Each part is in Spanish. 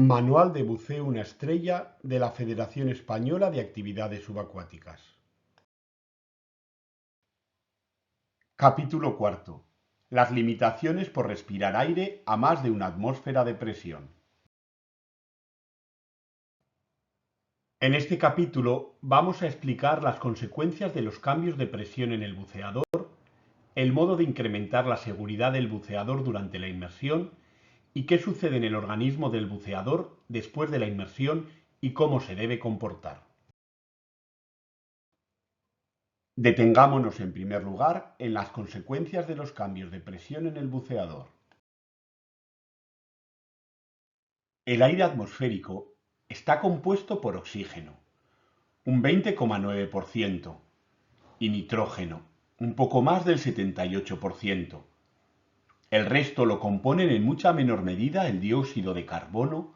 Manual de buceo una estrella de la Federación Española de Actividades Subacuáticas. Capítulo cuarto. Las limitaciones por respirar aire a más de una atmósfera de presión. En este capítulo vamos a explicar las consecuencias de los cambios de presión en el buceador, el modo de incrementar la seguridad del buceador durante la inmersión y qué sucede en el organismo del buceador después de la inmersión y cómo se debe comportar. Detengámonos en primer lugar en las consecuencias de los cambios de presión en el buceador. El aire atmosférico está compuesto por oxígeno, un 20,9%, y nitrógeno, un poco más del 78%. El resto lo componen en mucha menor medida el dióxido de carbono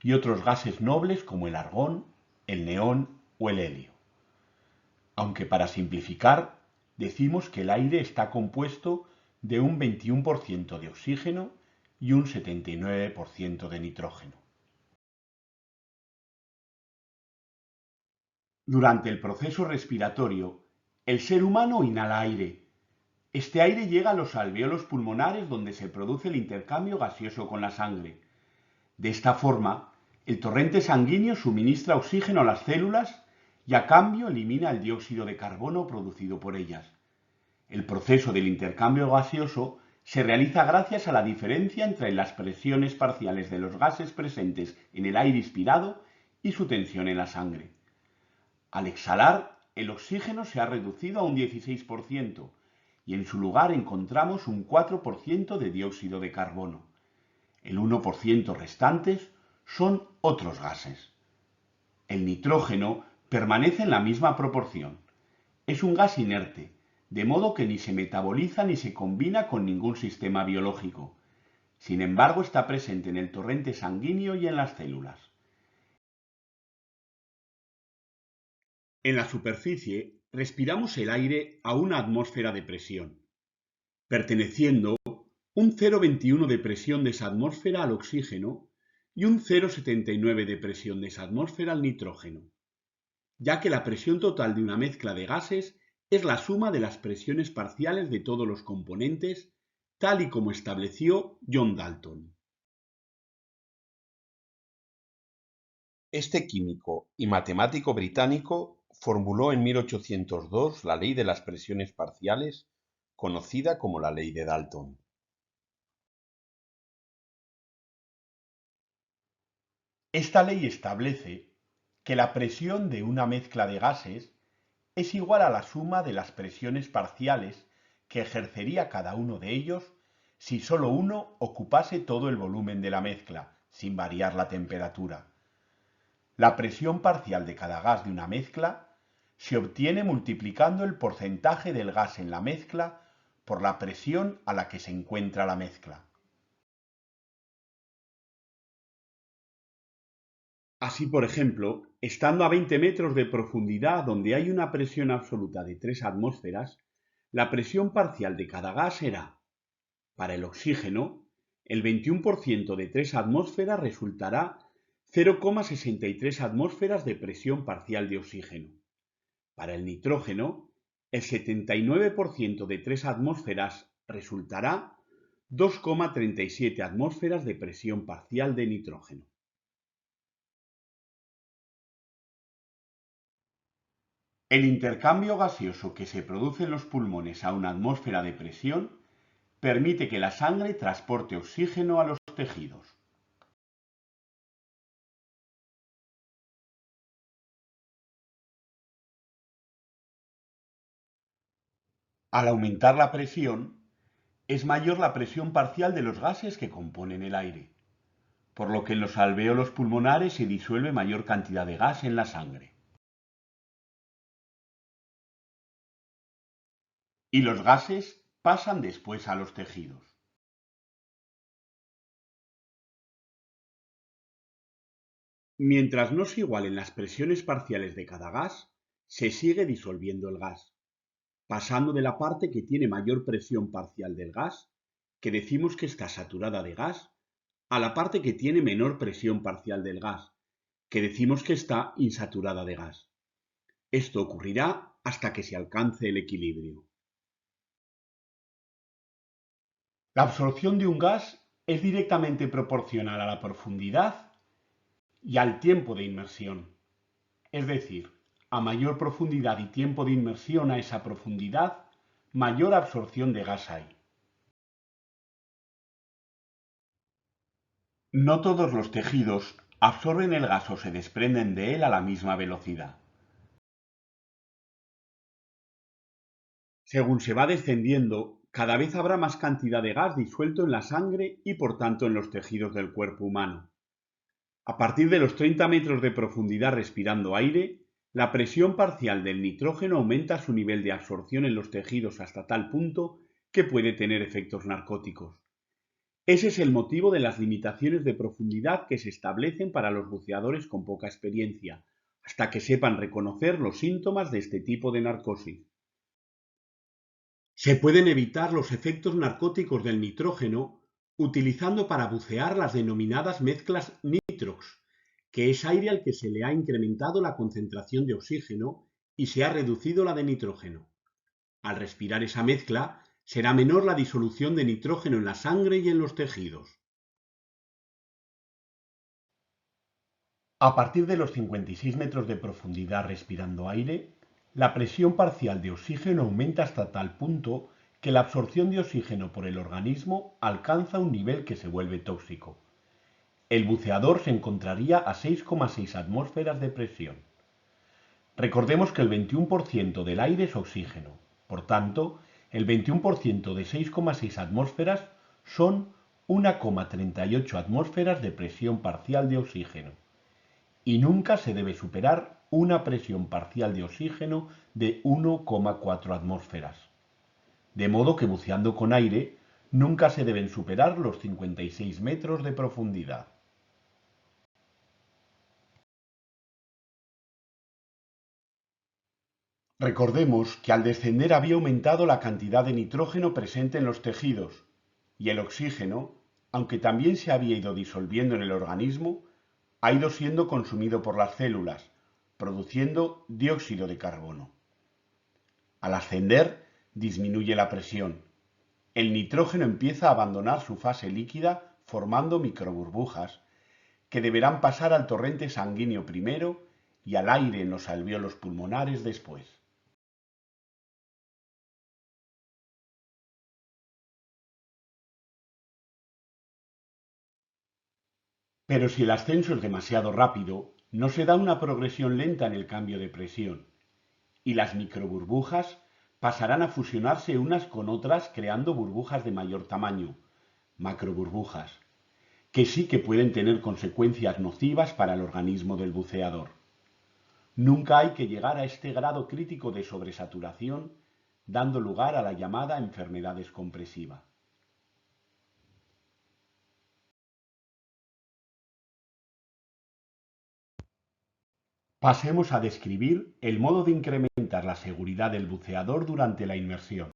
y otros gases nobles como el argón, el neón o el helio. Aunque para simplificar, decimos que el aire está compuesto de un 21% de oxígeno y un 79% de nitrógeno. Durante el proceso respiratorio, el ser humano inhala aire. Este aire llega a los alvéolos pulmonares donde se produce el intercambio gaseoso con la sangre. De esta forma, el torrente sanguíneo suministra oxígeno a las células y a cambio elimina el dióxido de carbono producido por ellas. El proceso del intercambio gaseoso se realiza gracias a la diferencia entre las presiones parciales de los gases presentes en el aire inspirado y su tensión en la sangre. Al exhalar, el oxígeno se ha reducido a un 16% y en su lugar encontramos un 4% de dióxido de carbono. El 1% restantes son otros gases. El nitrógeno permanece en la misma proporción. Es un gas inerte, de modo que ni se metaboliza ni se combina con ningún sistema biológico. Sin embargo, está presente en el torrente sanguíneo y en las células. En la superficie, respiramos el aire a una atmósfera de presión, perteneciendo un 0,21 de presión de esa atmósfera al oxígeno y un 0,79 de presión de esa atmósfera al nitrógeno, ya que la presión total de una mezcla de gases es la suma de las presiones parciales de todos los componentes, tal y como estableció John Dalton. Este químico y matemático británico formuló en 1802 la ley de las presiones parciales, conocida como la ley de Dalton. Esta ley establece que la presión de una mezcla de gases es igual a la suma de las presiones parciales que ejercería cada uno de ellos si solo uno ocupase todo el volumen de la mezcla, sin variar la temperatura. La presión parcial de cada gas de una mezcla se obtiene multiplicando el porcentaje del gas en la mezcla por la presión a la que se encuentra la mezcla. Así, por ejemplo, estando a 20 metros de profundidad donde hay una presión absoluta de 3 atmósferas, la presión parcial de cada gas será, para el oxígeno, el 21% de 3 atmósferas resultará 0,63 atmósferas de presión parcial de oxígeno. Para el nitrógeno, el 79% de 3 atmósferas resultará 2,37 atmósferas de presión parcial de nitrógeno. El intercambio gaseoso que se produce en los pulmones a una atmósfera de presión permite que la sangre transporte oxígeno a los tejidos. Al aumentar la presión, es mayor la presión parcial de los gases que componen el aire, por lo que en los alvéolos pulmonares se disuelve mayor cantidad de gas en la sangre. Y los gases pasan después a los tejidos. Mientras no se igualen las presiones parciales de cada gas, se sigue disolviendo el gas, pasando de la parte que tiene mayor presión parcial del gas, que decimos que está saturada de gas, a la parte que tiene menor presión parcial del gas, que decimos que está insaturada de gas. Esto ocurrirá hasta que se alcance el equilibrio. La absorción de un gas es directamente proporcional a la profundidad y al tiempo de inmersión. Es decir, a mayor profundidad y tiempo de inmersión a esa profundidad, mayor absorción de gas hay. No todos los tejidos absorben el gas o se desprenden de él a la misma velocidad. Según se va descendiendo, cada vez habrá más cantidad de gas disuelto en la sangre y por tanto en los tejidos del cuerpo humano. A partir de los 30 metros de profundidad respirando aire, la presión parcial del nitrógeno aumenta su nivel de absorción en los tejidos hasta tal punto que puede tener efectos narcóticos. Ese es el motivo de las limitaciones de profundidad que se establecen para los buceadores con poca experiencia, hasta que sepan reconocer los síntomas de este tipo de narcosis. Se pueden evitar los efectos narcóticos del nitrógeno utilizando para bucear las denominadas mezclas nitrox, que es aire al que se le ha incrementado la concentración de oxígeno y se ha reducido la de nitrógeno. Al respirar esa mezcla, será menor la disolución de nitrógeno en la sangre y en los tejidos. A partir de los 56 metros de profundidad respirando aire, la presión parcial de oxígeno aumenta hasta tal punto que la absorción de oxígeno por el organismo alcanza un nivel que se vuelve tóxico. El buceador se encontraría a 6,6 atmósferas de presión. Recordemos que el 21% del aire es oxígeno, por tanto, el 21% de 6,6 atmósferas son 1,38 atmósferas de presión parcial de oxígeno. Y nunca se debe superar una presión parcial de oxígeno de 1,4 atmósferas. De modo que buceando con aire, nunca se deben superar los 56 metros de profundidad. Recordemos que al descender había aumentado la cantidad de nitrógeno presente en los tejidos, y el oxígeno, aunque también se había ido disolviendo en el organismo, ha ido siendo consumido por las células, produciendo dióxido de carbono. Al ascender, disminuye la presión. El nitrógeno empieza a abandonar su fase líquida formando microburbujas, que deberán pasar al torrente sanguíneo primero y al aire en los alvéolos pulmonares después. Pero si el ascenso es demasiado rápido, no se da una progresión lenta en el cambio de presión, y las microburbujas pasarán a fusionarse unas con otras creando burbujas de mayor tamaño, macroburbujas, que sí que pueden tener consecuencias nocivas para el organismo del buceador. Nunca hay que llegar a este grado crítico de sobresaturación, dando lugar a la llamada enfermedad descompresiva. Pasemos a describir el modo de incrementar la seguridad del buceador durante la inmersión.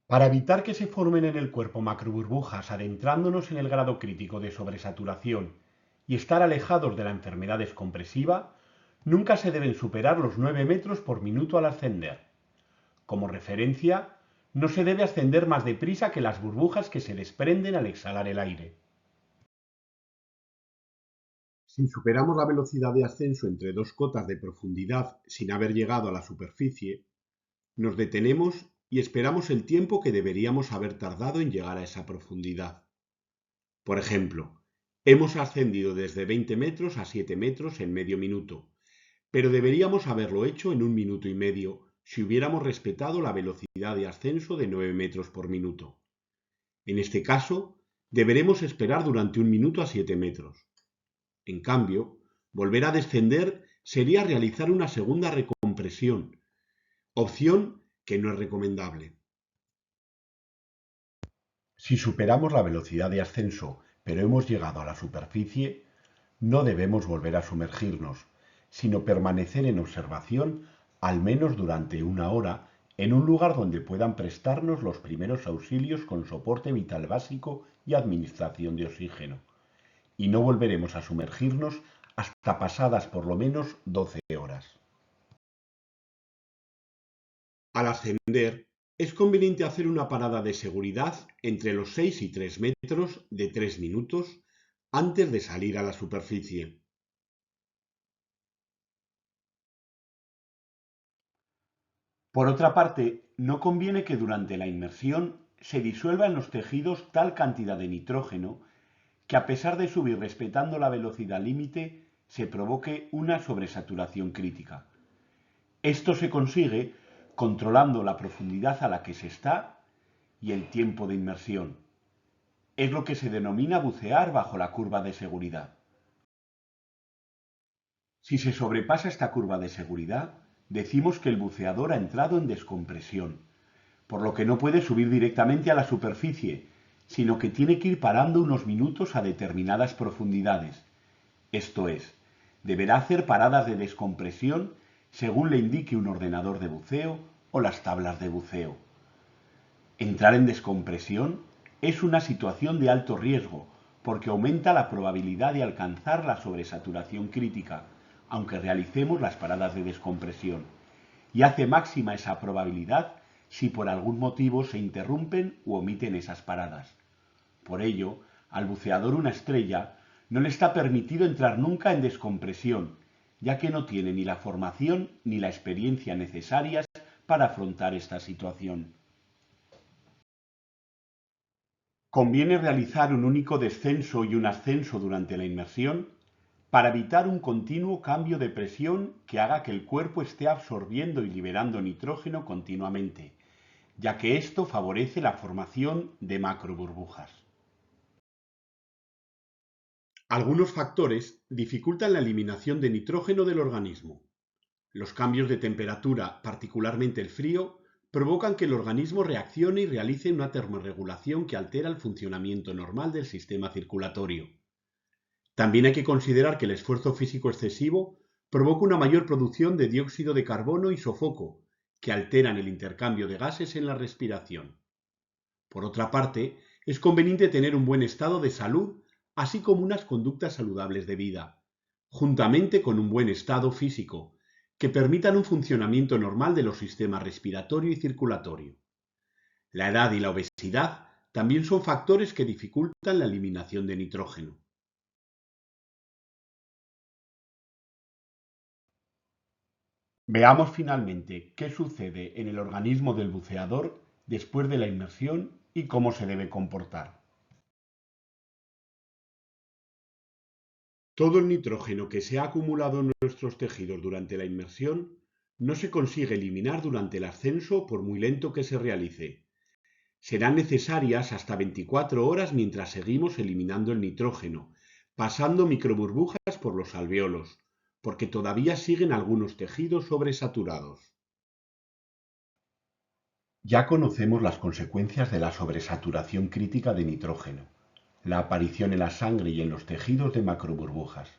Para evitar que se formen en el cuerpo macroburbujas adentrándonos en el grado crítico de sobresaturación y estar alejados de la enfermedad descompresiva, nunca se deben superar los 9 metros por minuto al ascender. Como referencia, no se debe ascender más deprisa que las burbujas que se desprenden al exhalar el aire. Si superamos la velocidad de ascenso entre dos cotas de profundidad sin haber llegado a la superficie, nos detenemos y esperamos el tiempo que deberíamos haber tardado en llegar a esa profundidad. Por ejemplo, hemos ascendido desde 20 metros a 7 metros en medio minuto, pero deberíamos haberlo hecho en 1 minuto y medio si hubiéramos respetado la velocidad de ascenso de 9 metros por minuto. En este caso, deberemos esperar durante 1 minuto a 7 metros. En cambio, volver a descender sería realizar una segunda recompresión, opción que no es recomendable. Si superamos la velocidad de ascenso, pero hemos llegado a la superficie, no debemos volver a sumergirnos, sino permanecer en observación al menos durante 1 hora en un lugar donde puedan prestarnos los primeros auxilios con soporte vital básico y administración de oxígeno, y no volveremos a sumergirnos hasta pasadas por lo menos 12 horas. Al ascender, es conveniente hacer una parada de seguridad entre los 6 y 3 metros de 3 minutos antes de salir a la superficie. Por otra parte, no conviene que durante la inmersión se disuelva en los tejidos tal cantidad de nitrógeno que, a pesar de subir respetando la velocidad límite, se provoque una sobresaturación crítica. Esto se consigue controlando la profundidad a la que se está y el tiempo de inmersión. Es lo que se denomina bucear bajo la curva de seguridad. Si se sobrepasa esta curva de seguridad, decimos que el buceador ha entrado en descompresión, por lo que no puede subir directamente a la superficie, sino que tiene que ir parando unos minutos a determinadas profundidades. Esto es, deberá hacer paradas de descompresión según le indique un ordenador de buceo o las tablas de buceo. Entrar en descompresión es una situación de alto riesgo porque aumenta la probabilidad de alcanzar la sobresaturación crítica, aunque realicemos las paradas de descompresión, y hace máxima esa probabilidad si por algún motivo se interrumpen u omiten esas paradas. Por ello, al buceador una estrella no le está permitido entrar nunca en descompresión, ya que no tiene ni la formación ni la experiencia necesarias para afrontar esta situación. Conviene realizar un único descenso y un ascenso durante la inmersión para evitar un continuo cambio de presión que haga que el cuerpo esté absorbiendo y liberando nitrógeno continuamente, ya que esto favorece la formación de macroburbujas. Algunos factores dificultan la eliminación de nitrógeno del organismo. Los cambios de temperatura, particularmente el frío, provocan que el organismo reaccione y realice una termorregulación que altera el funcionamiento normal del sistema circulatorio. También hay que considerar que el esfuerzo físico excesivo provoca una mayor producción de dióxido de carbono y sofoco, que alteran el intercambio de gases en la respiración. Por otra parte, es conveniente tener un buen estado de salud, así como unas conductas saludables de vida, juntamente con un buen estado físico, que permitan un funcionamiento normal de los sistemas respiratorio y circulatorio. La edad y la obesidad también son factores que dificultan la eliminación de nitrógeno. Veamos finalmente qué sucede en el organismo del buceador después de la inmersión y cómo se debe comportar. Todo el nitrógeno que se ha acumulado en nuestros tejidos durante la inmersión no se consigue eliminar durante el ascenso por muy lento que se realice. Serán necesarias hasta 24 horas mientras seguimos eliminando el nitrógeno, pasando microburbujas por los alvéolos, porque todavía siguen algunos tejidos sobresaturados. Ya conocemos las consecuencias de la sobresaturación crítica de nitrógeno, la aparición en la sangre y en los tejidos de macroburbujas.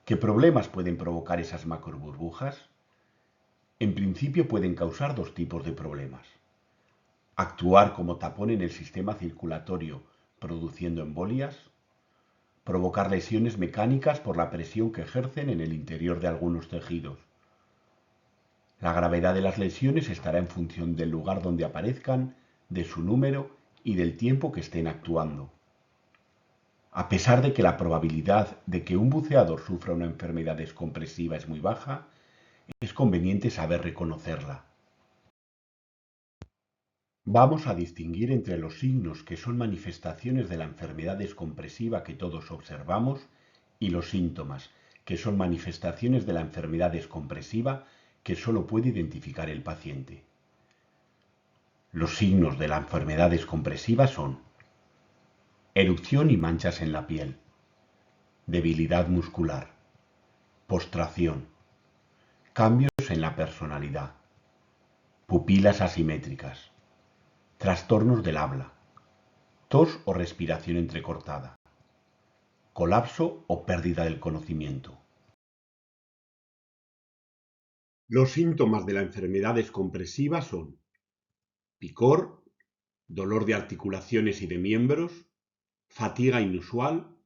¿Qué problemas pueden provocar esas macroburbujas? En principio pueden causar dos tipos de problemas. Actuar como tapón en el sistema circulatorio, produciendo embolias. Provocar lesiones mecánicas por la presión que ejercen en el interior de algunos tejidos. La gravedad de las lesiones estará en función del lugar donde aparezcan, de su número y del tiempo que estén actuando. A pesar de que la probabilidad de que un buceador sufra una enfermedad descompresiva es muy baja, es conveniente saber reconocerla. Vamos a distinguir entre los signos que son manifestaciones de la enfermedad descompresiva que todos observamos y los síntomas, que son manifestaciones de la enfermedad descompresiva que solo puede identificar el paciente. Los signos de la enfermedad descompresiva son erupción y manchas en la piel, debilidad muscular, postración, cambios en la personalidad, pupilas asimétricas, trastornos del habla, tos o respiración entrecortada, colapso o pérdida del conocimiento. Los síntomas de la enfermedad descompresiva son picor, dolor de articulaciones y de miembros, fatiga inusual,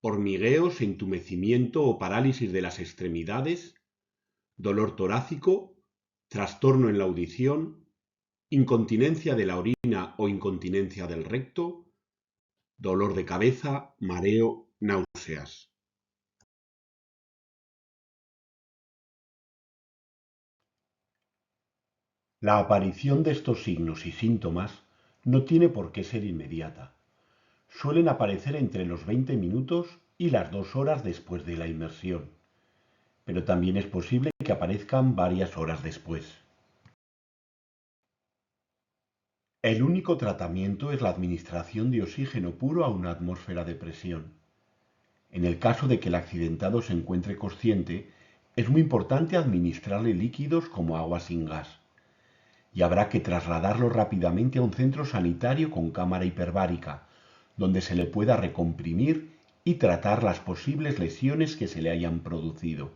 hormigueos, entumecimiento o parálisis de las extremidades, dolor torácico, trastorno en la audición, incontinencia de la orina o incontinencia del recto, dolor de cabeza, mareo, náuseas. La aparición de estos signos y síntomas no tiene por qué ser inmediata. Suelen aparecer entre los 20 minutos y las 2 horas después de la inmersión, pero también es posible que aparezcan varias horas después. El único tratamiento es la administración de oxígeno puro a una atmósfera de presión. En el caso de que el accidentado se encuentre consciente, es muy importante administrarle líquidos como agua sin gas, y habrá que trasladarlo rápidamente a un centro sanitario con cámara hiperbárica, donde se le pueda recomprimir y tratar las posibles lesiones que se le hayan producido.